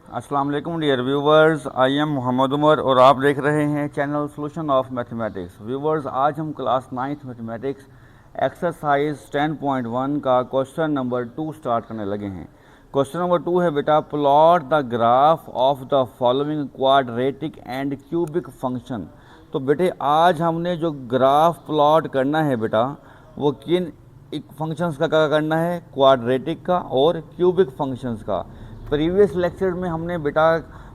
अस्सलाम वालेकुम dear viewers, I am Mohammad Umar और आप देख रहे हैं channel solution of mathematics. Viewers, आज हम क्लास 9th मैथमेटिक्स एक्सरसाइज 10.1 का क्वेश्चन नंबर 2 स्टार्ट करने लगे हैं। क्वेश्चन नंबर 2 है बेटा, plot the graph of the following quadratic and cubic function. तो बेटे आज हमने जो ग्राफ प्लॉट करना है बेटा, वो किन फंक्शंस का करना है? क्वाड्रेटिक का और क्यूबिक फंक्शंस का। प्रीवियस लेक्चर में हमने बेटा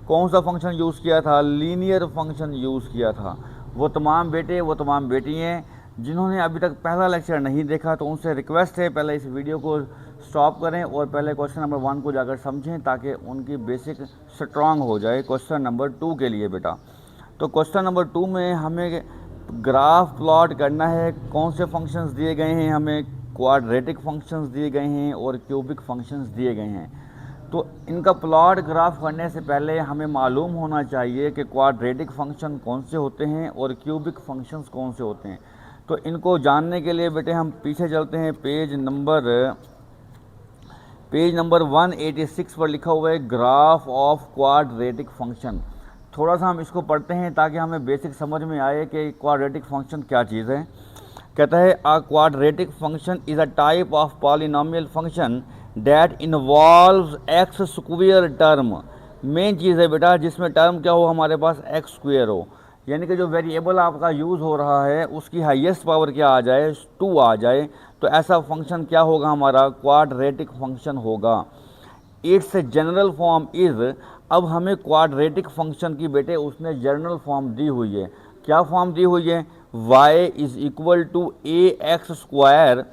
कौन सा फंक्शन यूज़ किया था? लीनियर फंक्शन यूज़ किया था। वो तमाम बेटे वो तमाम बेटियाँ जिन्होंने अभी तक पहला लेक्चर नहीं देखा, तो उनसे रिक्वेस्ट है पहले इस वीडियो को स्टॉप करें और पहले क्वेश्चन नंबर 1 को जाकर समझें, ताकि उनकी बेसिक स्ट्रांग हो जाए क्वेश्चन नंबर 2 के लिए बेटा। तो क्वेश्चन नंबर 2 में हमें ग्राफ प्लॉट करना है। कौन से फंक्शंस दिए गए हैं हमें? क्वाड्रेटिक फंक्शंस दिए गए हैं और क्यूबिक फंक्शंस दिए गए हैं। तो इनका प्लॉट ग्राफ करने से पहले हमें मालूम होना चाहिए कि क्वाड्रेटिक फंक्शन कौन से होते हैं और क्यूबिक फंक्शंस कौन से होते हैं। तो इनको जानने के लिए बेटे हम पीछे चलते हैं। पेज नंबर 186 पर लिखा हुआ है ग्राफ ऑफ क्वाड्रेटिक फंक्शन। थोड़ा सा हम इसको पढ़ते हैं ताकि हमें बेसिक समझ में आए कि क्वाड्रेटिक फंक्शन क्या चीज़ है। कहता है a quadratic function is a type of polynomial function that involves x square term. Main चीज़ है बेटा जिसमें टर्म क्या हो, हमारे पास एक्स स्क्वेयर हो, यानी कि जो वेरिएबल आपका यूज़ हो रहा है उसकी हाईएस्ट पावर क्या आ जाए, 2 आ जाए। तो ऐसा फंक्शन क्या होगा? हमारा क्वाड्रेटिक फंक्शन होगा। इट्स जनरल फॉर्म इज़, अब हमें क्वाड्रेटिक फंक्शन की बेटे उसने जनरल फॉर्म दी हुई है। क्या फॉर्म दी हुई है? y is equal to a x square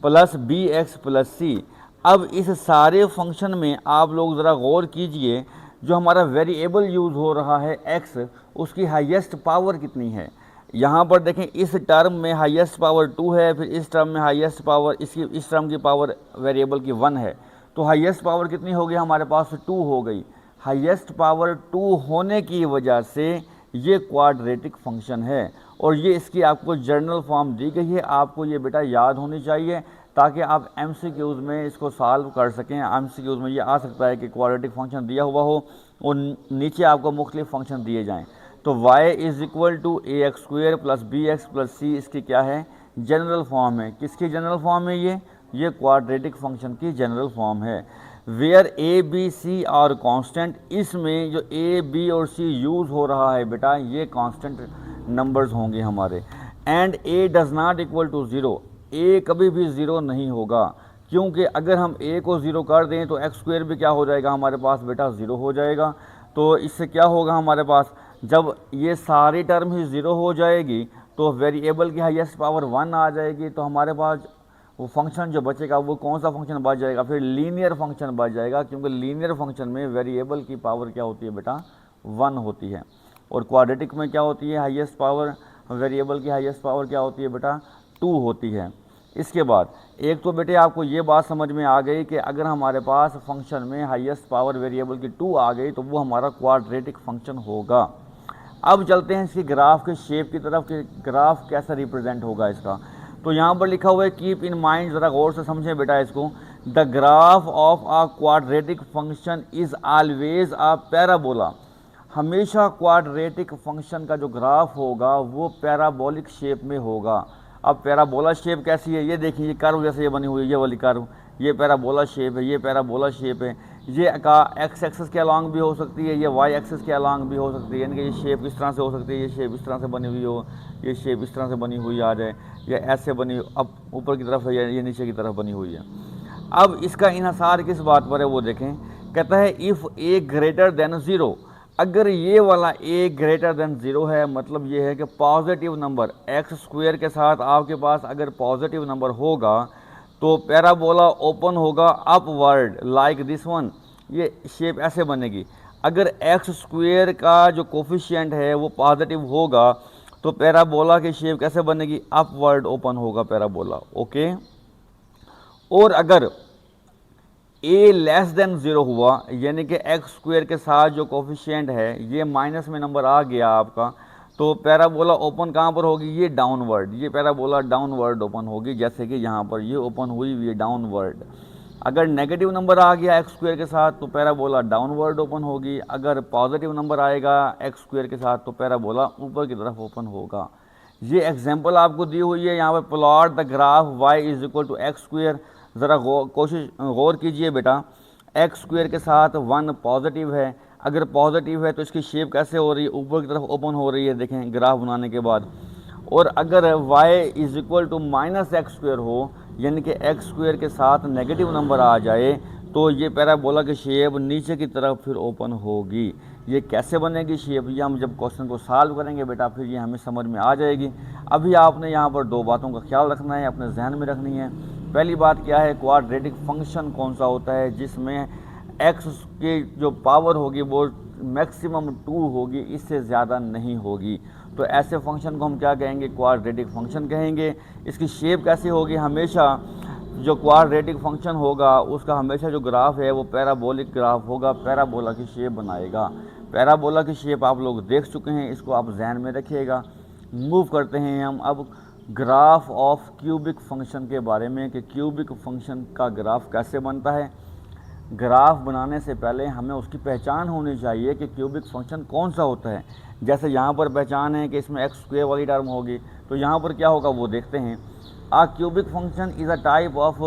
plus b x plus c. अब इस सारे फंक्शन में आप लोग ज़रा गौर कीजिए, जो हमारा वेरिएबल यूज़ हो रहा है x, उसकी हाईएस्ट पावर कितनी है? यहाँ पर देखें, इस टर्म में हाईएस्ट पावर 2 है, फिर इस टर्म में हाईएस्ट पावर, इस टर्म की पावर वेरिएबल की 1 है। तो हाईएस्ट पावर कितनी हो गई हमारे पास? 2 हो गई। हाईएस्ट पावर 2 होने की वजह से ये क्वाड्रेटिक फंक्शन है और ये इसकी आपको जनरल फॉर्म दी गई है। आपको ये बेटा याद होनी चाहिए ताकि आप एमसीक्यूज़ में इसको सॉल्व कर सकें। एमसीक्यूज़ में ये आ सकता है कि क्वाड्रेटिक फंक्शन दिया हुआ हो और नीचे आपको मुख्तलिफ फंक्शन दिए जाएँ। तो y is equal to a x square plus b x plus c इसकी क्या है? जनरल फॉर्म है। किसकी जनरल फॉर्म है ये क्वाड्रेटिक फंक्शन की जनरल फॉर्म है। वेयर ए बी सी और कांस्टेंट, इसमें जो ए बी और सी यूज़ हो रहा है बेटा ये कांस्टेंट नंबर्स होंगे हमारे। And a does not equal to zero, a कभी भी ज़ीरो नहीं होगा, क्योंकि अगर हम ए को ज़ीरो कर दें तो एक्स स्क्वेयर भी क्या हो जाएगा हमारे पास बेटा? ज़ीरो हो जाएगा। तो इससे क्या होगा हमारे पास? जब ये सारी टर्म ही ज़ीरो हो जाएगी तो वेरिएबल की हाईएस्ट पावर 1 आ जाएगी। तो हमारे पास वो फंक्शन जो बचेगा वो कौन सा फंक्शन बच जाएगा? फिर लीनियर फंक्शन बच जाएगा, क्योंकि लीनियर फंक्शन में वेरिएबल की पावर क्या होती है बेटा? 1 होती है। और क्वाड्रेटिक में क्या होती है? हाईएस्ट पावर, वेरिएबल की हाईएस्ट पावर क्या होती है बेटा? 2 होती है। इसके बाद एक तो बेटे आपको ये बात समझ में आ गई कि अगर हमारे पास फंक्शन में हाईएस्ट पावर वेरिएबल की 2 आ गई तो वो हमारा क्वाड्रेटिक फंक्शन होगा। अब चलते हैं इसकी ग्राफ के शेप की तरफ कि ग्राफ कैसा रिप्रेजेंट होगा इसका। तो यहाँ पर लिखा हुआ है, कीप इन माइंड, ज़रा गौर से समझें बेटा इसको। The graph of a quadratic function is always a parabola. हमेशा क्वाड्रेटिक फंक्शन का जो ग्राफ होगा वो पैराबोलिक शेप में होगा। अब पैराबोला शेप कैसी है? ये देखिए, ये कर्व जैसे ये बनी हुई है, ये वाली कर्व, ये पैराबोला शेप है, ये पैराबोला शेप है। ये का एक्स एक्सिस के अलॉन्ग भी हो सकती है, ये वाई एक्सिस के अलॉन्ग भी हो सकती है, यानी कि ये शेप इस तरह से हो सकती है, ये शेप इस तरह से बनी हुई हो, ये शेप इस तरह से बनी हुई आ जाए, या ऐसे बनी, अब ऊपर की तरफ है या ये नीचे की तरफ बनी हुई है। अब इसका इन्हिसार किस बात पर है वो देखें। कहता है if A greater than zero, अगर ये वाला ए ग्रेटर देन ज़ीरो है, मतलब ये है कि पॉजिटिव नंबर एक्स स्क्वेयर के साथ आपके पास अगर पॉजिटिव नंबर होगा तो पैराबोला ओपन होगा अपवर्ड लाइक दिस वन। ये शेप ऐसे बनेगी। अगर एक्स स्क्वेयर का जो कोफिशिएंट है वो पॉजिटिव होगा तो पैराबोला की शेप कैसे बनेगी? अपवर्ड ओपन होगा पैराबोला। ओके। और अगर ए लेस देन ज़ीरो हुआ, यानी कि एक्स स्क्वेयर के साथ जो कोफिशिएंट है ये माइनस में नंबर आ गया आपका, तो पैराबोला ओपन कहाँ पर होगी? ये डाउनवर्ड, ये पैराबोला डाउनवर्ड ओपन होगी, जैसे कि यहाँ पर ये ओपन हुई हुई है डाउनवर्ड। अगर नेगेटिव नंबर आ गया एक्स स्क्वायर के साथ तो पैराबोला डाउनवर्ड ओपन होगी, अगर पॉजिटिव नंबर आएगा एक्स स्क्वायर के साथ तो पैराबोला ऊपर की तरफ ओपन होगा। ये एग्जांपल आपको दी हुई है यहाँ पर, plot the graph y is equal to x square. ज़रा गौर कीजिए बेटा, एक्स स्क्वायर के साथ 1 पॉजिटिव है, अगर पॉजिटिव है तो इसकी शेप कैसे हो रही है, ऊपर की तरफ ओपन हो रही है, देखें ग्राफ बनाने के बाद। और अगर y is equal to minus x square हो, यानी कि एक्स स्क्वायर के साथ नेगेटिव नंबर आ जाए, तो ये पैराबोला की शेप नीचे की तरफ फिर ओपन होगी। ये कैसे बनेगी शेप, ये हम जब क्वेश्चन को सॉल्व करेंगे बेटा फिर ये हमें समझ में आ जाएगी। अभी आपने यहाँ पर 2 बातों का ख्याल रखना है, अपने जहन में रखनी है। पहली बात क्या है, क्वाड्रेटिक फंक्शन कौन सा होता है जिसमें एक्स की जो पावर होगी वो मैक्सिमम 2 होगी, इससे ज़्यादा नहीं होगी। तो ऐसे फंक्शन को हम क्या कहेंगे, क्वाड्रेटिक फंक्शन कहेंगे। इसकी शेप कैसी होगी, हमेशा जो क्वाड्रेटिक फंक्शन होगा उसका हमेशा जो ग्राफ है वो पैराबोलिक ग्राफ होगा, पैराबोला की शेप बनाएगा। पैराबोला की शेप आप लोग देख चुके हैं, इसको आप जहन में रखिएगा। मूव करते हैं हम अब ग्राफ ऑफ क्यूबिक फंक्शन के बारे में कि क्यूबिक फंक्शन का ग्राफ कैसे बनता है। ग्राफ बनाने से पहले हमें उसकी पहचान होनी चाहिए कि क्यूबिक फंक्शन कौन सा होता है। जैसे यहाँ पर पहचान है कि इसमें एक्स स्क्वायर वाली टर्म होगी, तो यहाँ पर क्या होगा वो देखते हैं। A cubic function is a type of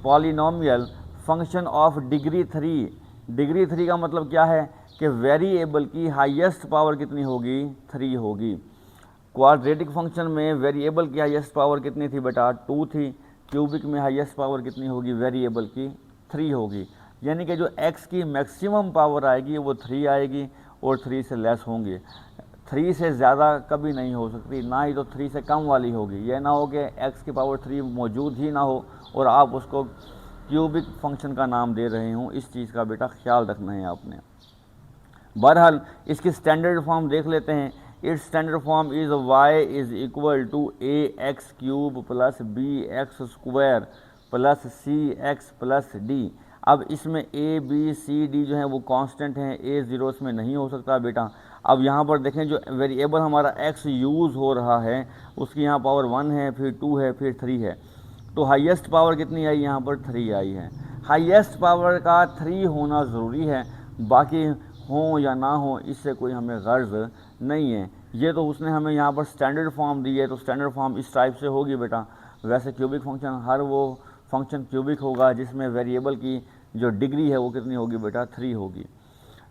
polynomial function of degree 3। Degree 3 का मतलब क्या है कि वेरिएबल की हाईएस्ट पावर कितनी होगी, 3 होगी। क्वाड्रेटिक फंक्शन में वेरिएबल की हाईएस्ट पावर कितनी थी बेटा, 2 थी। क्यूबिक में हाईएस्ट पावर कितनी होगी, वेरिएबल की 3 होगी। यानी कि जो x की मैक्सिमम पावर आएगी वो 3 आएगी और 3 से लेस होंगे। 3 से ज़्यादा कभी नहीं हो सकती, ना ही तो 3 से कम वाली होगी। ये ना हो कि x की पावर 3 मौजूद ही ना हो और आप उसको क्यूबिक फंक्शन का नाम दे रहे हो। इस चीज़ का बेटा ख्याल रखना है आपने। बहरहाल इसकी स्टैंडर्ड फॉर्म देख लेते हैं। Its standard form is y is equal to ax cube plus bx square plus cx plus d। अब इसमें a b c d जो है वो कांस्टेंट हैं, a 0 इसमें नहीं हो सकता बेटा। अब यहाँ पर देखें जो वेरिएबल हमारा x यूज़ हो रहा है उसकी यहाँ पावर 1 है, फिर 2 है, फिर 3 है। तो हाईएस्ट पावर कितनी आई, यहाँ पर 3 आई है। हाईएस्ट पावर का 3 होना ज़रूरी है, बाकी हो या ना हो इससे कोई हमें गर्ज नहीं है। ये तो उसने हमें यहाँ पर स्टैंडर्ड फॉर्म दी है, तो स्टैंडर्ड फॉर्म इस टाइप से होगी बेटा। वैसे क्यूबिक फंक्शन हर वो फंक्शन क्यूबिक होगा जिसमें वेरिएबल की जो डिग्री है वो कितनी होगी बेटा, 3 होगी।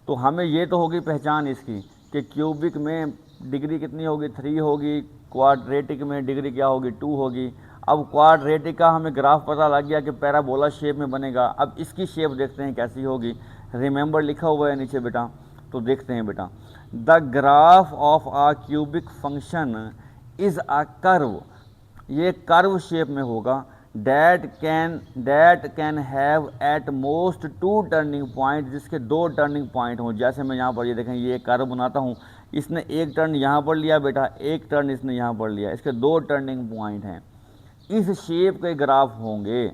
तो हमें ये तो होगी पहचान इसकी कि क्यूबिक में डिग्री कितनी होगी, 3 होगी। क्वाड्रेटिक में डिग्री क्या होगी, 2 होगी। अब क्वाड्रेटिक का हमें ग्राफ पता लग गया कि पैराबोला शेप में बनेगा। अब इसकी शेप देखते हैं कैसी होगी। रिमेंबर लिखा हुआ है नीचे बेटा, तो देखते हैं बेटा। The graph of a cubic function is a curve, ये कर्व शेप में होगा। That can have at most 2 turning point, जिसके 2 टर्निंग पॉइंट हों। जैसे मैं यहाँ पर ये देखें ये कर्व बनाता हूँ, इसने एक टर्न यहाँ पर लिया बेटा, एक टर्न इसने यहाँ पर लिया, इसके 2 टर्निंग पॉइंट हैं। इस शेप के ग्राफ होंगे।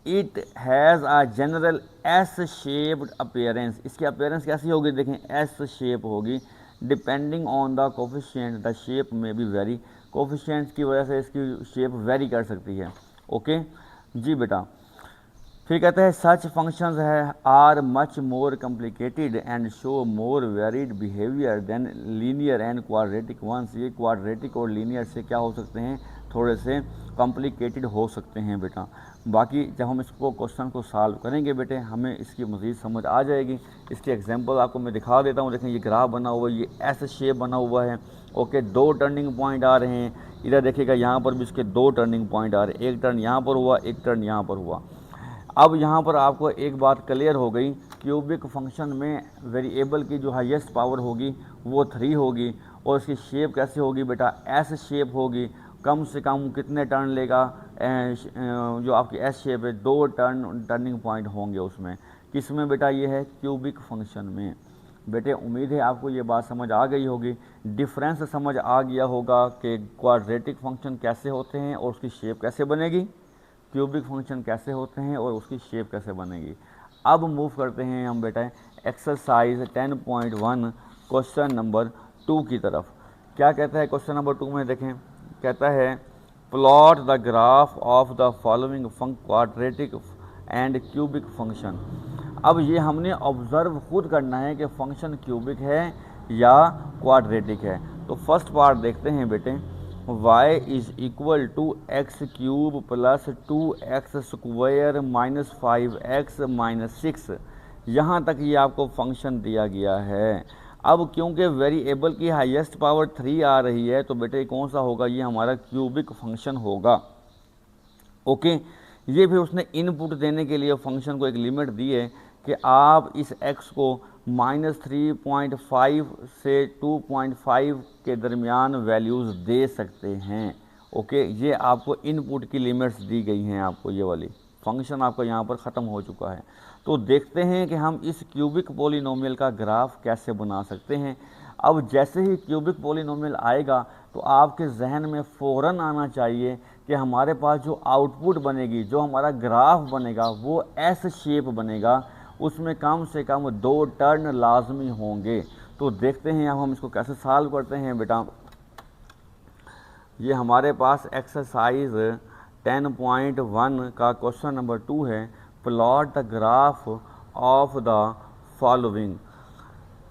It has a general S shaped appearance, इसकी अपीयरेंस कैसी होगी देखें, एस शेप होगी। Depending on the coefficient the shape में भी वेरी, कोफिशिएंट्स की वजह से इसकी शेप वेरी कर सकती है। ओके जी बेटा। फिर कहते हैं सच फंक्शंस है are much more complicated and show more varied behaviour than linear and quadratic ones. ये क्वाड्रेटिक और लीनियर से क्या हो सकते हैं, थोड़े से कॉम्प्लिकेटेड हो सकते हैं बेटा। बाकी जब हम इसको क्वेश्चन को सॉल्व करेंगे बेटे हमें इसकी मज़ीद समझ आ जाएगी। इसके एग्जांपल आपको मैं दिखा देता हूँ। देखें ये ग्राफ बना हुआ है, ये ऐसे शेप बना हुआ है। ओके 2 टर्निंग पॉइंट आ रहे हैं। इधर देखिएगा यहाँ पर भी इसके 2 टर्निंग पॉइंट आ रहे हैं, एक टर्न यहाँ पर हुआ, एक टर्न यहाँ पर हुआ। अब यहाँ पर आपको एक बात क्लियर हो गई, क्यूबिक फंक्शन में वेरिएबल की जो हाईएस्ट पावर होगी वो 3 होगी और इसकी शेप कैसे होगी बेटा, एस शेप होगी। कम से कम कितने टर्न लेगा, जो आपकी एस शेप है 2 टर्निंग पॉइंट होंगे उसमें। किस में बेटा, ये है क्यूबिक फंक्शन में। बेटे उम्मीद है आपको ये बात समझ आ गई होगी, डिफरेंस समझ आ गया होगा कि क्वाड्रेटिक फंक्शन कैसे होते हैं और उसकी शेप कैसे बनेगी, क्यूबिक फंक्शन कैसे होते हैं और उसकी शेप कैसे बनेगी। अब मूव करते हैं हम बेटा एक्सरसाइज 10.1 क्वेश्चन नंबर 2 की तरफ। क्या कहता है क्वेश्चन नंबर 2 में देखें, कहता है plot the graph of the following quadratic and cubic function. अब ये हमने ऑब्ज़र्व खुद करना है कि फंक्शन क्यूबिक है या क्वाड्रेटिक है। तो फर्स्ट पार्ट देखते हैं बेटे, y is equal to x cube plus 2x² minus 5x minus 6। यहाँ तक ये आपको फंक्शन दिया गया है। अब क्योंकि वेरिएबल की हाईएस्ट पावर 3 आ रही है तो बेटे कौन सा होगा, ये हमारा क्यूबिक फंक्शन होगा। ओके, ये भी उसने इनपुट देने के लिए फंक्शन को एक लिमिट दी है कि आप इस x को -3.5 से 2.5 के दरमियान वैल्यूज़ दे सकते हैं। ओके, ये आपको इनपुट की लिमिट्स दी गई हैं, आपको ये वाली फंक्शन आपका यहाँ पर ख़त्म हो चुका है। तो देखते हैं कि हम इस क्यूबिक पॉलिनोमियल का ग्राफ कैसे बना सकते हैं। अब जैसे ही क्यूबिक पॉलिनोमियल आएगा तो आपके जहन में फ़ौरन आना चाहिए कि हमारे पास जो आउटपुट बनेगी, जो हमारा ग्राफ बनेगा वो एस शेप बनेगा, उसमें कम से कम 2 टर्न लाजमी होंगे। तो देखते हैं अब हम इसको कैसे सॉल्व करते हैं बेटा। ये हमारे पास एक्सरसाइज 10.1 का क्वेश्चन नंबर 2 है। Plot the graph of the following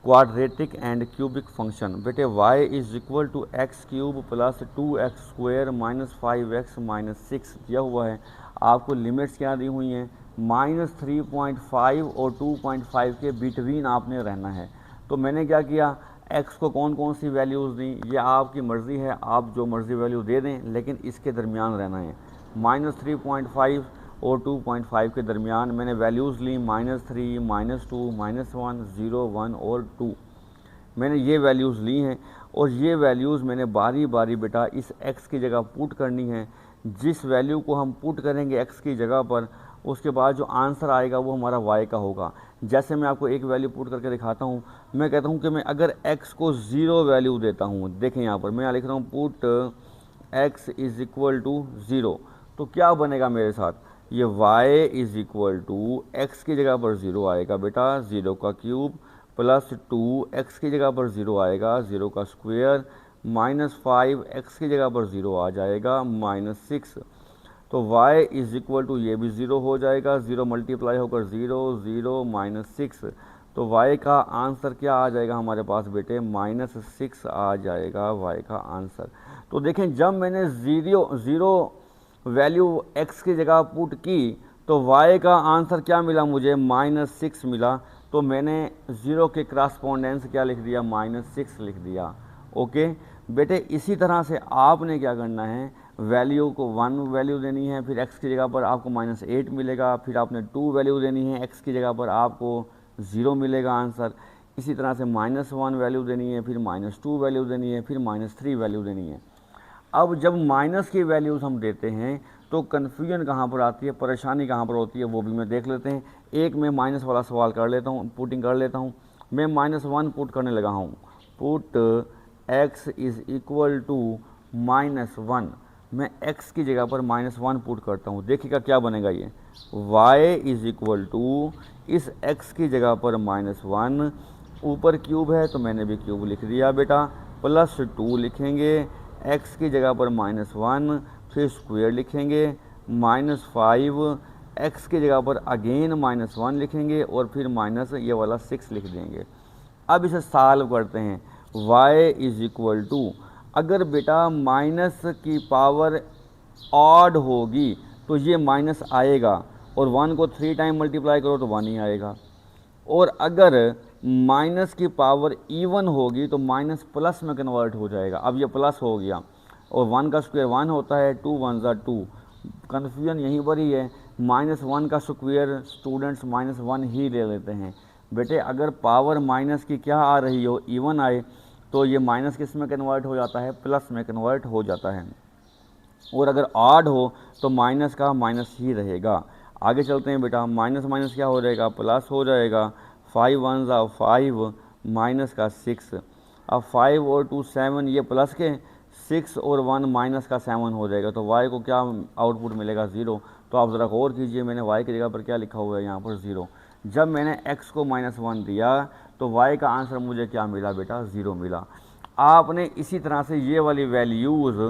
quadratic and cubic function. बेटे y is equal to x cube plus 2x² minus 5x minus 6 दिया हुआ है। आपको लिमिट्स क्या दी हुई हैं, -3.5 और 2.5 के बिटवीन आपने रहना है। तो मैंने क्या किया, x को कौन कौन सी वैल्यूज़ दी, ये आपकी मर्ज़ी है, आप जो मर्ज़ी वैल्यू दे दें, लेकिन इसके दरमियान रहना है। -3.5 और 2.5 के दरमियान मैंने वैल्यूज़ ली -3, -2, -1, 0, 1 और 2। मैंने ये वैल्यूज़ ली हैं और ये वैल्यूज़ मैंने बारी बारी बेटा इस x की जगह पुट करनी है। जिस वैल्यू को हम पुट करेंगे x की जगह पर, उसके बाद जो आंसर आएगा वो हमारा y का होगा। जैसे मैं आपको एक वैल्यू पुट करके दिखाता हूँ। मैं कहता हूँ कि मैं अगर x को 0 वैल्यू देता हूँ, देखें यहाँ पर मैं यहाँ लिख रहा हूँ put x is equal to 0, तो क्या बनेगा मेरे साथ, ये y is equal to x की जगह पर 0 आएगा बेटा, 0 का क्यूब प्लस 2x की जगह पर 0 आएगा, 0 का स्क्वायर माइनस 5x की जगह पर 0 आ जाएगा, -6। तो y इज़ इक्वल टू ये भी 0 हो जाएगा, 0 मल्टीप्लाई होकर 0, 0 -6। तो y का आंसर क्या आ जाएगा हमारे पास बेटे, -6 आ जाएगा y का आंसर। तो देखें जब मैंने ज़ीरो वैल्यू x की जगह पुट की तो y का आंसर क्या मिला मुझे, -6 मिला। तो मैंने 0 के क्रॉसपोंडेंस क्या लिख दिया, -6 लिख दिया। ओके बेटे, इसी तरह से आपने क्या करना है, वैल्यू को 1 वैल्यू देनी है, फिर x की जगह पर आपको -8 मिलेगा, फिर आपने 2 वैल्यू देनी है, x की जगह पर आपको 0 मिलेगा आंसर। इसी तरह से -1 वैल्यू देनी है, फिर -2 वैल्यू देनी है, फिर -3 वैल्यू देनी है। अब जब माइनस की वैल्यूज़ हम देते हैं तो कन्फ्यूजन कहाँ पर आती है, परेशानी कहाँ पर होती है, वो भी मैं देख लेते हैं। एक मैं माइनस वाला सवाल कर लेता हूँ, पुटिंग कर लेता हूँ। मैं -1 पुट करने लगा हूँ, put x is equal to -1। मैं x की जगह पर -1 पुट करता हूँ, देखिएगा क्या बनेगा ये, y इज़ इक्वल टू इस x की जगह पर -1, ऊपर क्यूब है तो मैंने भी क्यूब लिख दिया बेटा, +2 लिखेंगे, x की जगह पर -1, फिर स्क्वायर लिखेंगे, -5, x की जगह पर अगेन -1 लिखेंगे और फिर माइनस ये वाला 6 लिख देंगे। अब इसे सॉल्व करते हैं, y इज़ इक्वल टू, अगर बेटा माइनस की पावर ऑड होगी तो ये माइनस आएगा, और 1 को 3 टाइम मल्टीप्लाई करो तो 1 ही आएगा। और अगर माइनस की पावर इवन होगी तो माइनस प्लस में कन्वर्ट हो जाएगा। अब ये प्लस हो गया और 1 का स्क्वायर 1 होता है, 2 1 ज़ा 2। कन्फ्यूजन यहीं पर ही है, -1 का स्क्वायर स्टूडेंट्स -1 ही ले लेते हैं। बेटे अगर पावर माइनस की क्या आ रही हो, इवन आए, तो ये माइनस किस में कन्वर्ट हो जाता है, प्लस में कन्वर्ट हो जाता है। और अगर ऑड हो तो माइनस का माइनस ही रहेगा। आगे चलते हैं बेटा, माइनस माइनस क्या हो जाएगा, प्लस हो जाएगा, 5 1 ज़ा 5 माइनस का 6। अब 5 और 2 7, ये प्लस के 6 और 1 माइनस का 7 हो जाएगा। तो y को क्या आउटपुट मिलेगा, 0। तो आप ज़रा गौर कीजिए, मैंने y की जगह पर क्या लिखा हुआ है यहाँ पर, 0। जब मैंने x को -1 दिया तो y का आंसर मुझे क्या मिला बेटा, 0 मिला। आपने इसी तरह से ये वाली वैल्यूज़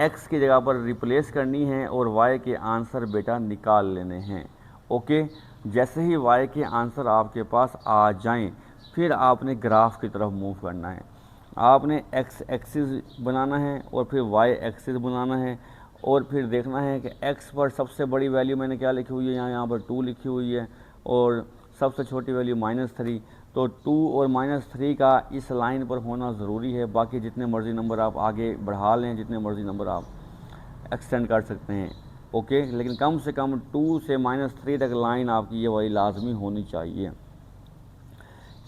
x की जगह पर रिप्लेस करनी है और y के आंसर बेटा निकाल लेने हैं। ओके, जैसे ही y के आंसर आपके पास आ जाएं, फिर आपने ग्राफ की तरफ मूव करना है। आपने x एक्सिस बनाना है और फिर y एक्सिस बनाना है, और फिर देखना है कि x पर सबसे बड़ी वैल्यू मैंने क्या लिखी हुई है, यहाँ पर 2 लिखी हुई है, और सबसे छोटी वैल्यू -3। तो 2 और -3 का इस लाइन पर होना ज़रूरी है। बाकी जितने मर्ज़ी नंबर आप आगे बढ़ा लें, जितने मर्ज़ी नंबर आप एक्सटेंड कर सकते हैं, ओके, लेकिन कम से कम 2 से -3 तक लाइन आपकी ये वाली लाजमी होनी चाहिए।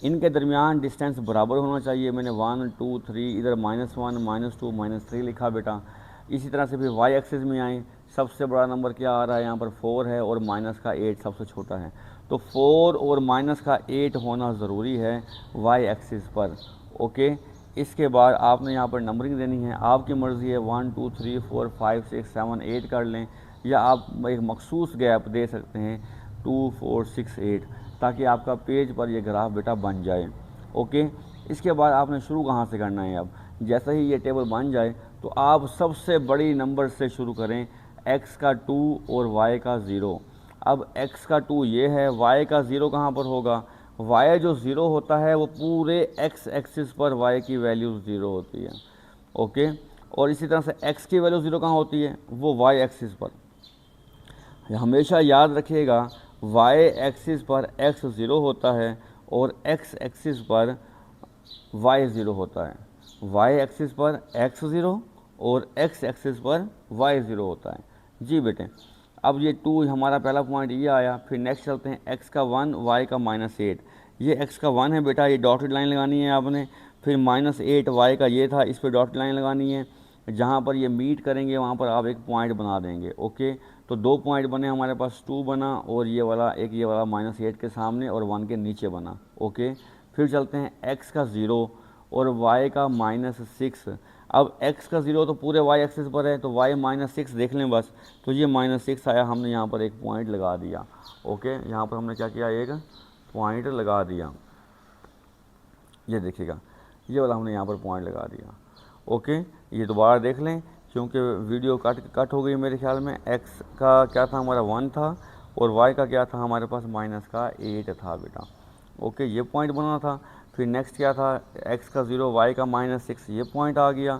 इनके दरमियान डिस्टेंस बराबर होना चाहिए। मैंने 1 2 3 इधर -1 -2 -3 लिखा बेटा। इसी तरह से फिर y एक्सिस में आए, सबसे बड़ा नंबर क्या आ रहा है, यहाँ पर 4 है, और माइनस का 8 सबसे छोटा है। तो 4 और माइनस का 8 होना ज़रूरी है y एक्सिस पर, ओके। इसके बाद आपने यहाँ पर नंबरिंग देनी है, आपकी मर्ज़ी है 1 2 3 4 5 6 7 8 कर लें, या आप एक मखसूस गैप दे सकते हैं 2 4 6 8, ताकि आपका पेज पर ये ग्राफ बेटा बन जाए, ओके। इसके बाद आपने शुरू कहाँ से करना है। अब जैसे ही ये टेबल बन जाए तो आप सबसे बड़ी नंबर से शुरू करें, x का 2 और y का 0। अब x का 2 ये है, y का 0 कहाँ पर होगा, y जो 0 होता है वो पूरे x एक्सिस पर y की वैल्यू 0 होती है, ओके। और इसी तरह से x की वैल्यू 0 कहाँ होती है, वो y एक्सिस पर। हमेशा याद रखिएगा, y एक्सिस पर x 0 होता है और x एक्सिस पर y 0 होता है। y एक्सिस पर x 0 और x एक्सिस पर y 0 होता है। जी बेटे, अब ये 2 हमारा पहला पॉइंट ये आया। फिर नेक्स्ट चलते हैं, x का 1 y का -8। ये x का 1 है बेटा, ये डॉटेड लाइन लगानी है आपने। फिर -8 y का ये था, इस पर डॉटेड लाइन लगानी है। जहाँ पर ये मीट करेंगे वहाँ पर आप एक पॉइंट बना देंगे, ओके। तो 2 पॉइंट बने हमारे पास, 2 बना और ये वाला एक, ये वाला -8 के सामने और 1 के नीचे बना, ओके। फिर चलते हैं x का 0 और y का -6। अब x का 0 तो पूरे y एक्सिस पर है, तो y -6 देख लें बस। तो ये -6 आया, हमने यहाँ पर एक पॉइंट लगा दिया, ओके। यहाँ पर हमने क्या किया, एक पॉइंट लगा दिया। ये देखिएगा, ये वाला हमने यहाँ पर पॉइंट लगा दिया, ओके। ये दोबारा देख लें, क्योंकि वीडियो कट हो गई मेरे ख्याल में। x का क्या था हमारा 1 था, और y का क्या था हमारे पास -8 था बेटा, ओके। ये पॉइंट बना था। फिर नेक्स्ट क्या था, x का 0 y का -6, ये पॉइंट आ गया।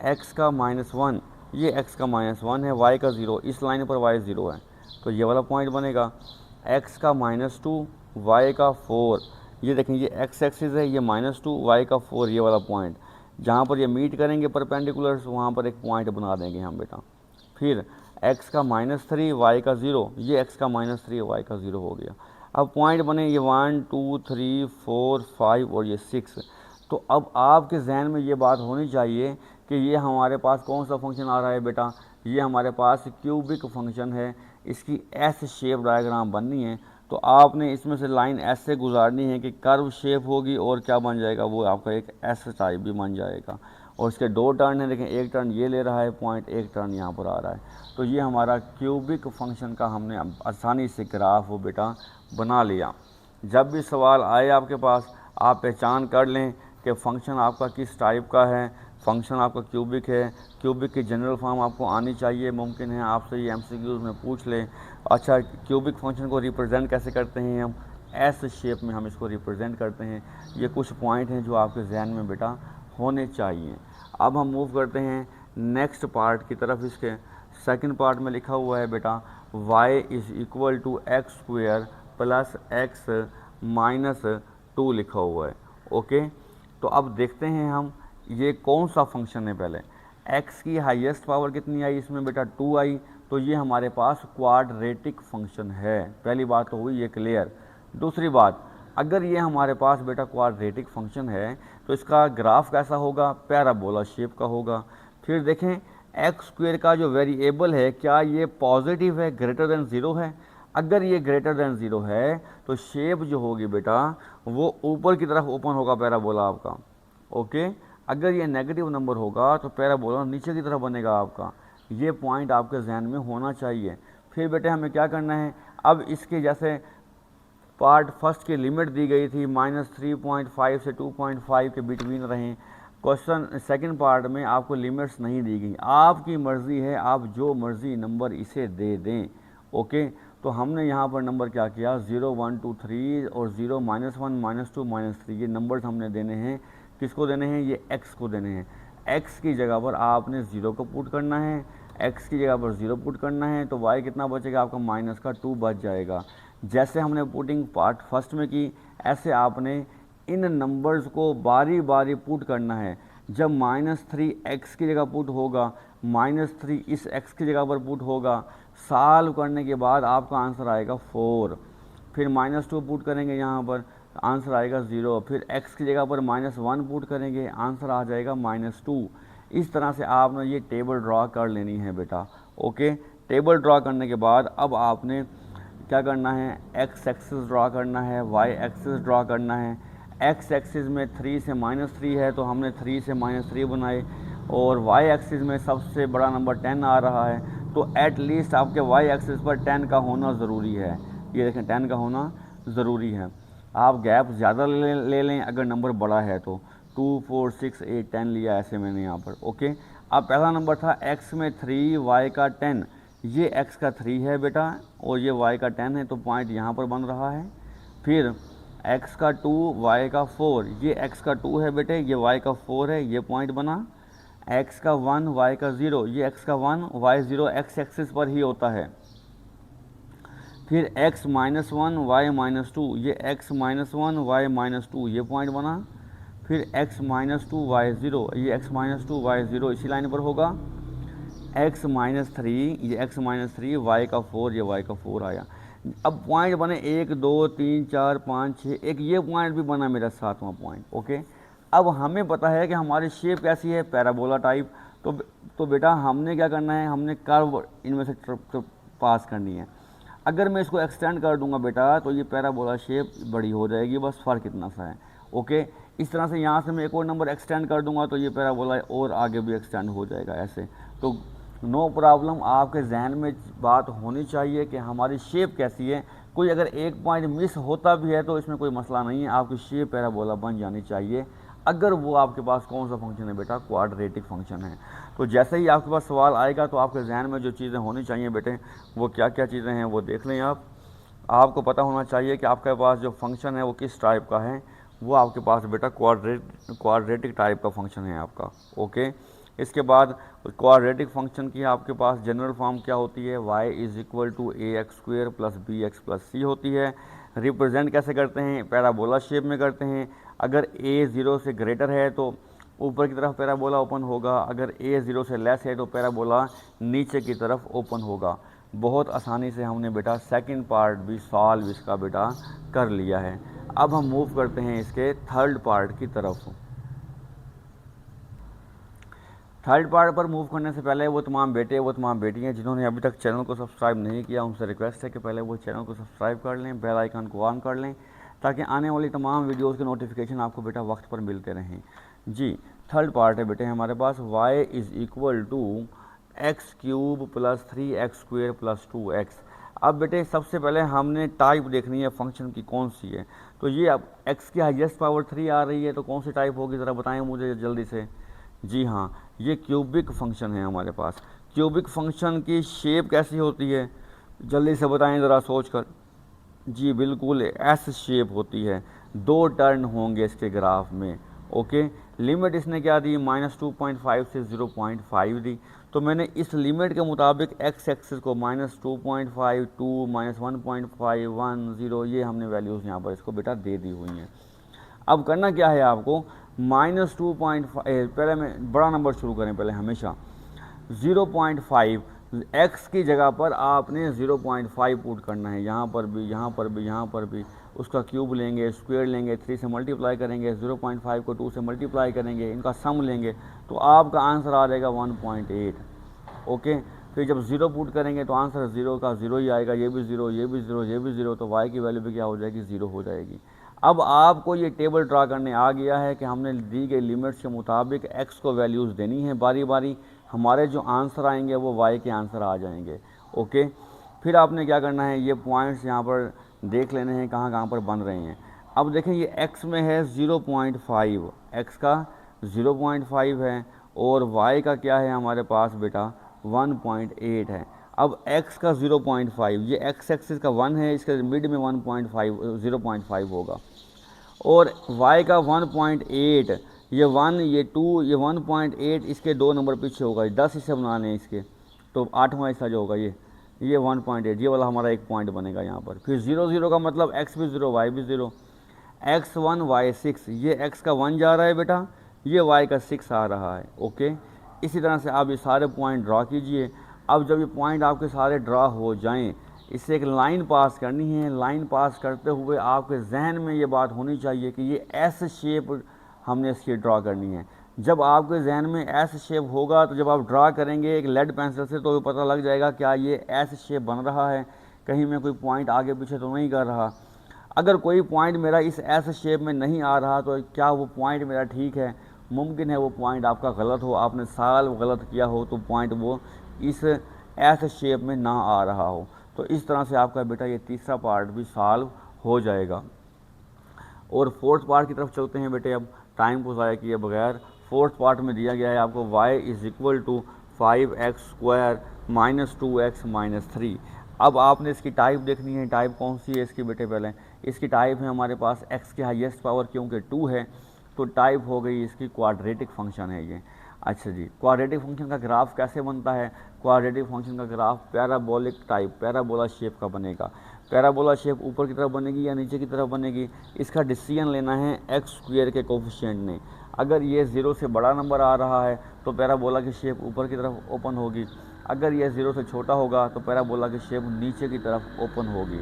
x का -1, ये x का -1 है, y का 0, इस लाइन पर y 0 है, तो ये वाला पॉइंट बनेगा। x का -2 y का 4, ये देखें, ये x एक्सिस है, ये -2 y का 4, ये वाला पॉइंट जहाँ पर ये मीट करेंगे परपेंडिकुलर्स, वहाँ पर एक पॉइंट बना देंगे हम बेटा। फिर x का -3 y का 0, ये x का -3 y का 0 हो गया। अब पॉइंट बने ये 1 2 3 4 5 और ये 6। तो अब आपके जहन में ये बात होनी चाहिए कि ये हमारे पास कौन सा फंक्शन आ रहा है बेटा, ये हमारे पास क्यूबिक फंक्शन है। इसकी एस शेप डायग्राम बननी है, तो आपने इसमें से लाइन एस से गुजारनी है कि कर्व शेप होगी, और क्या बन जाएगा, वो आपका एक एस टाइप भी बन जाएगा। और इसके 2 टर्न हैं, देखें, एक टर्न ये ले रहा है पॉइंट, एक टर्न यहाँ पर आ रहा है। तो ये हमारा क्यूबिक फंक्शन का हमने आसानी से ग्राफ वो बेटा बना लिया। जब भी सवाल आए आपके पास, आप पहचान कर लें कि फ़ंक्शन आपका किस टाइप का है। फ़ंक्शन आपका क्यूबिक है, क्यूबिक की जनरल फॉर्म आपको आनी चाहिए। मुमकिन है आपसे ये एमसीक्यूज़ में पूछ लें, अच्छा क्यूबिक फंक्शन को रिप्रेजेंट कैसे करते हैं हम, एस शेप में हम इसको रिप्रेजेंट करते हैं। ये कुछ पॉइंट हैं जो आपके जहन में बेटा होने चाहिए। अब हम मूव करते हैं नेक्स्ट पार्ट की तरफ। इसके सेकंड पार्ट में लिखा हुआ है बेटा y is equal to x² plus x minus 2 लिखा हुआ है, ओके। तो अब देखते हैं हम ये कौन सा फंक्शन है। पहले x की हाईएस्ट पावर कितनी आई, इसमें बेटा 2 आई, तो ये हमारे पास क्वाड्रेटिक फंक्शन है। पहली बात तो हुई ये क्लियर। दूसरी बात, अगर ये हमारे पास बेटा क्वाड्रेटिक फंक्शन है तो इसका ग्राफ कैसा होगा, पैराबोला शेप का होगा। फिर देखें x² का जो वेरिएबल है, क्या ये पॉजिटिव है, ग्रेटर देन 0 है। अगर ये ग्रेटर देन 0 है तो शेप जो होगी बेटा वो ऊपर की तरफ ओपन होगा पैराबोला आपका, ओके। अगर ये नेगेटिव नंबर होगा तो पैराबोला नीचे की तरफ बनेगा आपका। ये पॉइंट आपके जहन में होना चाहिए। फिर बेटे हमें क्या करना है, अब इसके जैसे पार्ट फर्स्ट की लिमिट दी गई थी -3.5 से 2.5 के बिटवीन रहें। क्वेश्चन सेकंड पार्ट में आपको लिमिट्स नहीं दी गई, आपकी मर्ज़ी है, आप जो मर्ज़ी नंबर इसे दे दें, ओके। तो हमने यहाँ पर नंबर क्या किया, 0 1 2 3 और 0 -1 -2 -3 ये नंबर्स हमने देने हैं। किसको देने हैं, ये x को देने हैं। x की जगह पर आपने 0 को पुट करना है, x की जगह पर 0 पुट करना है, तो y कितना बचेगा आपका -2 बच जाएगा। जैसे हमने पुटिंग पार्ट फर्स्ट में की, ऐसे आपने इन नंबर्स को बारी बारी पुट करना है। जब -3 x की जगह पुट होगा, -3 इस x की जगह पर पुट होगा, सॉल्व करने के बाद आपका आंसर आएगा 4। फिर -2 पुट करेंगे यहाँ पर, आंसर आएगा 0। फिर x की जगह पर -1 पुट करेंगे, आंसर आ जाएगा -2। इस तरह से आपने ये टेबल ड्रा कर लेनी है बेटा। ओके, टेबल ड्रा करने के बाद अब आपने क्या करना है, x एक्सिस ड्रा करना है, y एक्सिस ड्रा करना है। x एक्सिस में 3 से -3 है तो हमने 3 से -3 बनाए, और y एक्सिस में सबसे बड़ा नंबर 10 आ रहा है, तो एट लीस्ट आपके y एक्सिस पर 10 का होना ज़रूरी है। ये देखें 10 का होना ज़रूरी है। आप गैप ज़्यादा ले लें अगर नंबर बड़ा है तो, 2 4 6 8 10 लिया ऐसे मैंने यहाँ पर। ओके, अब पहला नंबर था x में 3 y का 10, ये x का 3 है बेटा और ये y का 10 है, तो पॉइंट यहाँ पर बन रहा है। फिर x का 2 y का 4, ये x का 2 है बेटे, ये y का 4 है, ये पॉइंट बना। x का 1 y का 0, ये x का 1 y 0 x एक्सिस पर ही होता है। फिर x -1 y -2, ये x -1 y -2 ये पॉइंट बना। फिर x -2 y 0, ये x -2 y 0 इसी लाइन पर होगा। x -3, ये x -3 y का 4, ये y का 4 आया। अब पॉइंट बने 1 2 3 4 5 6, एक ये पॉइंट भी बना मेरा 7वां पॉइंट। ओके, अब हमें पता है कि हमारी शेप कैसी है, पैराबोला टाइप। तो बेटा हमने क्या करना है, हमने कर्व इनमें से पास करनी है। अगर मैं इसको एक्सटेंड कर दूंगा बेटा तो ये पैराबोला शेप बड़ी हो जाएगी, बस फ़र्क इतना सा है। ओके, इस तरह से यहाँ से मैं एक और नंबर एक्सटेंड कर दूंगा तो ये पैराबोला और आगे भी एक्सटेंड हो जाएगा ऐसे। तो नो प्रॉब्लम, आपके जहन में बात होनी चाहिए कि हमारी शेप कैसी है। कोई अगर एक पॉइंट मिस होता भी है तो इसमें कोई मसला नहीं है, आपकी शेप पैराबोला बन जानी चाहिए। अगर वो आपके पास कौन सा फंक्शन है बेटा, क्वाड्रेटिक फंक्शन है। तो जैसे ही आपके पास सवाल आएगा तो आपके जहन में जो चीज़ें होनी चाहिए बेटे, वो क्या क्या चीज़ें हैं वो देख लें आप। आपको पता होना चाहिए कि आपके पास जो फंक्शन है वो किस टाइप का है। वो आपके पास बेटा क्वाड्रेटिक टाइप का फंक्शन है आपका। ओके, इसके बाद क्वाड्रेटिक फंक्शन की आपके पास जनरल फॉर्म क्या होती है, y = ax² + bx + c होती है। रिप्रेजेंट कैसे करते हैं, पैराबोला शेप में करते हैं। अगर a 0 से ग्रेटर है तो ऊपर की तरफ पैराबोला ओपन होगा, अगर a 0 से लेस है तो पैराबोला नीचे की तरफ ओपन होगा। बहुत आसानी से हमने बेटा सेकंड पार्ट भी सॉल्व इसका बेटा कर लिया है। अब हम मूव करते हैं इसके थर्ड पार्ट की तरफ। थर्ड पार्ट पर मूव करने से पहले वो तमाम बेटे वो तमाम बेटियां जिन्होंने अभी तक चैनल को सब्सक्राइब नहीं किया, उनसे रिक्वेस्ट है कि पहले वो चैनल को सब्सक्राइब कर लें, बेल आइकन को ऑन कर लें, ताकि आने वाली तमाम वीडियोस के नोटिफिकेशन आपको बेटा वक्त पर मिलते रहें। जी, थर्ड पार्ट है बेटे हमारे पास, y = x³ + 3x² + 2x। अब बेटे सबसे पहले हमने टाइप देखनी है फंक्शन की कौन सी है। तो ये अब x की हाईएस्ट पावर 3 आ रही है, तो कौन सी टाइप होगी ज़रा बताएं मुझे जल्दी से। जी हाँ, ये क्यूबिक फंक्शन है हमारे पास। क्यूबिक फंक्शन की शेप कैसी होती है, जल्दी से बताएं ज़रा सोच कर। जी बिल्कुल, एस शेप होती है, 2 टर्न होंगे इसके ग्राफ में। ओके, लिमिट इसने क्या दी, -2.5 से 0.5 दी। तो मैंने इस लिमिट के मुताबिक x एक्सिस को -2.5 2 -1.5 1 0 ये हमने वैल्यूज़ यहाँ पर इसको बेटा दे दी हुई हैं। अब करना क्या है आपको, -2.5 पहले मैं बड़ा नंबर शुरू करें पहले हमेशा। 0.5 x की जगह पर आपने 0.5 पुट करना है, यहाँ पर भी यहाँ पर भी यहाँ पर भी। उसका क्यूब लेंगे, स्क्वायर लेंगे, 3 से मल्टीप्लाई करेंगे, 0.5 को 2 से मल्टीप्लाई करेंगे, इनका सम लेंगे तो आपका आंसर आ जाएगा 1.8। ओके, फिर जब 0 पुट करेंगे तो आंसर 0 का 0 ही आएगा, ये भी 0 ये भी 0 ये भी 0, तो y की वैल्यू भी क्या हो जाएगी, 0 हो जाएगी। अब आपको ये टेबल ड्रा करने आ गया है कि हमने दी गई लिमिट्स के मुताबिक x को वैल्यूज़ देनी है बारी बारी। हमारे जो आंसर आएंगे वो y के आंसर आ जाएंगे। ओके, फिर आपने क्या करना है, ये पॉइंट्स यहाँ पर देख लेने हैं कहाँ कहाँ पर बन रहे हैं। अब देखें ये x में है 0.5, x का 0.5 है और y का क्या है हमारे पास बेटा 1.8 है। अब x का 0.5, ये x एक्सिस का 1 है, इसके मिड में 1.5 0.5 होगा, और y का 1.8, ये 1 ये 2 ये 1.8, इसके 2 नंबर पीछे होगा, 10 इसे बनाने हैं इसके, तो 8वां हिस्सा जो होगा ये 1.8, ये वाला हमारा एक पॉइंट बनेगा यहाँ पर। फिर 0 0 का मतलब x भी 0 y भी 0, x1 y6, ये x का 1 जा रहा है बेटा, ये y का 6 आ रहा है। ओके, इसी तरह से आप ये सारे पॉइंट ड्रा कीजिए। अब जब ये पॉइंट आपके सारे ड्रा हो जाएं, इससे एक लाइन पास करनी है। लाइन पास करते हुए आपके जहन में ये बात होनी चाहिए कि ये एस शेप हमने इसकी ड्रा करनी है। जब आपके जहन में एस शेप होगा तो जब आप ड्रा करेंगे एक लेड पेंसिल से, तो पता लग जाएगा क्या ये एस शेप बन रहा है, कहीं मैं कोई पॉइंट आगे पीछे तो नहीं कर रहा। अगर कोई पॉइंट मेरा इस एस शेप में नहीं आ रहा तो क्या वो पॉइंट मेरा ठीक है? मुमकिन है वो पॉइंट आपका गलत हो, आपने सॉल्व गलत किया हो, तो पॉइंट वो इस एस शेप में ना आ रहा हो। तो इस तरह से आपका बेटा ये तीसरा पार्ट भी सॉल्व हो जाएगा। और फोर्थ पार्ट की तरफ चलते हैं बेटे। अब टाइम को ज़ाया किए बगैर फोर्थ पार्ट में दिया गया है आपको y = 5x² - 2x - 3। अब आपने इसकी टाइप देखनी है। टाइप कौन सी है इसकी बेटे? पहले इसकी टाइप है हमारे पास x की हाईएस्ट पावर, क्योंकि 2 है तो टाइप हो गई इसकी क्वाड्रेटिक फंक्शन है ये। अच्छा जी, क्वाड्रेटिक फंक्शन का ग्राफ कैसे बनता है? क्वाड्रेटिक फंक्शन का graph parabolic type, parabola shape का बनेगा। पैराबोला शेप ऊपर की तरफ बनेगी या नीचे की तरफ बनेगी, इसका डिसीजन लेना है x² के कोफिशिएंट ने। अगर ये 0 से बड़ा नंबर आ रहा है तो पैराबोला की शेप ऊपर की तरफ ओपन होगी, अगर ये 0 से छोटा होगा तो पैराबोला की शेप नीचे की तरफ ओपन होगी।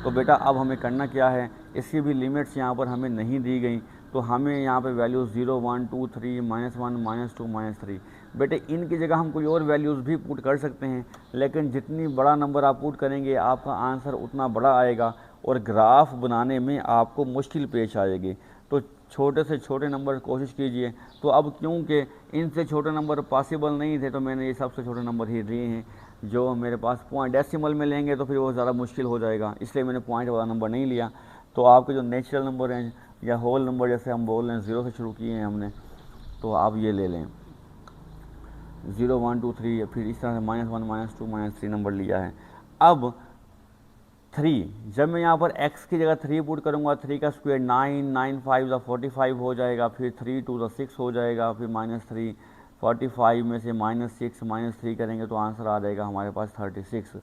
तो बेटा अब हमें करना क्या है, इसकी भी लिमिट्स यहाँ पर हमें नहीं दी गई, तो हमें यहाँ पे वैल्यूज़ 0 1 2 3 -1 -2 -3, बेटे इनकी जगह हम कोई और वैल्यूज़ भी पुट कर सकते हैं, लेकिन जितनी बड़ा नंबर आप पुट करेंगे आपका आंसर उतना बड़ा आएगा और ग्राफ बनाने में आपको मुश्किल पेश आएगी। तो छोटे से छोटे नंबर कोशिश कीजिए। तो अब क्योंकि इनसे छोटे नंबर पॉसिबल नहीं थे तो मैंने ये सबसे छोटे नंबर ही लिए हैं। जो मेरे पास पॉइंट डेसिमल में लेंगे तो फिर वो ज़्यादा मुश्किल हो जाएगा, इसलिए मैंने पॉइंट वाला नंबर नहीं लिया। तो आपके जो नेचुरल नंबर हैं या होल नंबर, जैसे हम बोल रहे हैं 0 से शुरू किए हैं हमने, तो आप ये ले लें 0 1 2 3, फिर इस तरह से -1 -2 -3 नंबर लिया है। अब 3, जब मैं यहाँ पर x की जगह 3 पुट करूँगा, 3 का स्क्वायर 9 9 5 45 हो जाएगा, फिर 3 2 6 हो जाएगा, फिर -3 45 में से -6 -3 करेंगे तो आंसर आ जाएगा हमारे पास 36।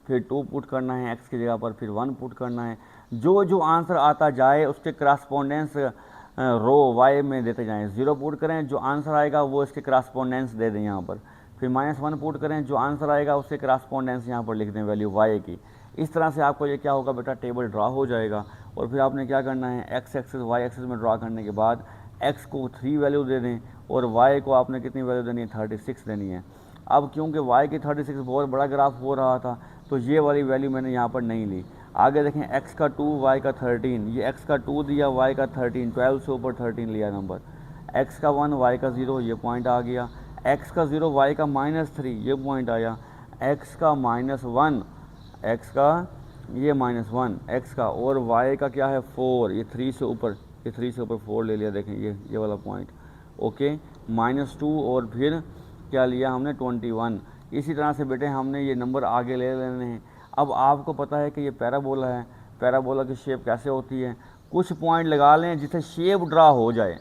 फिर 2 पुट करना है x की जगह पर, फिर 1 पुट करना है। जो जो आंसर आता जाए उसके करस्पॉन्डेंस रो y में देते जाएं। 0 पुट करें, जो आंसर आएगा वो इसके करस्पॉन्डेंस दे दें यहाँ पर। फिर -1 पुट करें, जो आंसर आएगा उसके करस्पॉन्डेंस यहाँ पर लिख दें वैल्यू y की। इस तरह से आपको ये क्या होगा बेटा, टेबल ड्रा हो जाएगा। और फिर आपने क्या करना है, x एक्सिस y एक्सिस में ड्रा करने के बाद x को 3 वैल्यू दे दें और y को आपने कितनी वैल्यू देनी है, 36 देनी है। अब क्योंकि y की 36 बहुत बड़ा ग्राफ हो रहा था तो ये वाली वैल्यू मैंने यहाँ पर नहीं ली। आगे देखें, x का 2 y का 13, ये x का 2 दिया y का 13, 12 से ऊपर 13 लिया नंबर। x का 1 y का 0, ये पॉइंट आ गया। x का 0 y का -3, ये पॉइंट आया। x का -1, x का ये -1 x का, और y का क्या है 4, ये 3 से ऊपर, ये 3 से ऊपर 4 ले लिया। देखें ये वाला पॉइंट। ओके, -2 और फिर क्या लिया हमने 21। इसी तरह से बेटे हमने ये नंबर आगे ले लेने हैं। अब आपको पता है कि ये पैराबोला है, पैराबोला की शेप कैसे होती है, कुछ पॉइंट लगा लें जिससे शेप ड्रा हो जाए।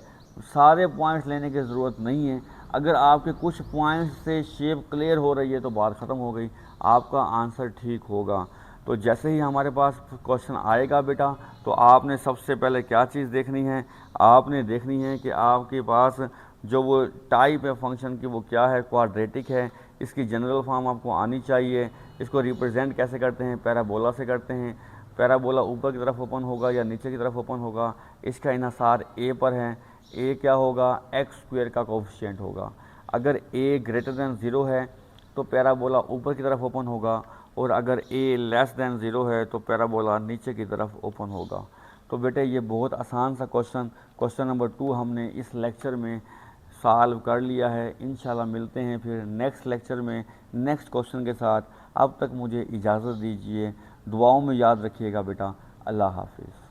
सारे पॉइंट्स लेने की ज़रूरत नहीं है। अगर आपके कुछ पॉइंट्स से शेप क्लियर हो रही है तो बात ख़त्म हो गई, आपका आंसर ठीक होगा। तो जैसे ही हमारे पास क्वेश्चन आएगा बेटा, तो आपने सबसे पहले क्या चीज़ देखनी है, आपने देखनी है कि आपके पास जो वो टाइप है फंक्शन की वो क्या है, क्वाड्रेटिक है। इसकी जनरल फॉर्म आपको आनी चाहिए। इसको रिप्रेजेंट कैसे करते हैं, पैराबोला से करते हैं। पैराबोला ऊपर की तरफ ओपन होगा या नीचे की तरफ ओपन होगा, इसका इन्हिसार ए पर है। ए क्या होगा, x² का कोफिशिएंट होगा। अगर a > 0 है तो पैराबोला ऊपर की तरफ ओपन होगा, और अगर a < 0 है तो पैराबोला नीचे की तरफ ओपन होगा। तो बेटे ये बहुत आसान सा क्वेश्चन नंबर 2 हमने इस लेक्चर में सॉल्व कर लिया है। इंशाल्लाह मिलते हैं फिर नेक्स्ट लेक्चर में नेक्स्ट क्वेश्चन के साथ। अब तक मुझे इजाज़त दीजिए, दुआओं में याद रखिएगा बेटा। अल्लाह हाफिज़।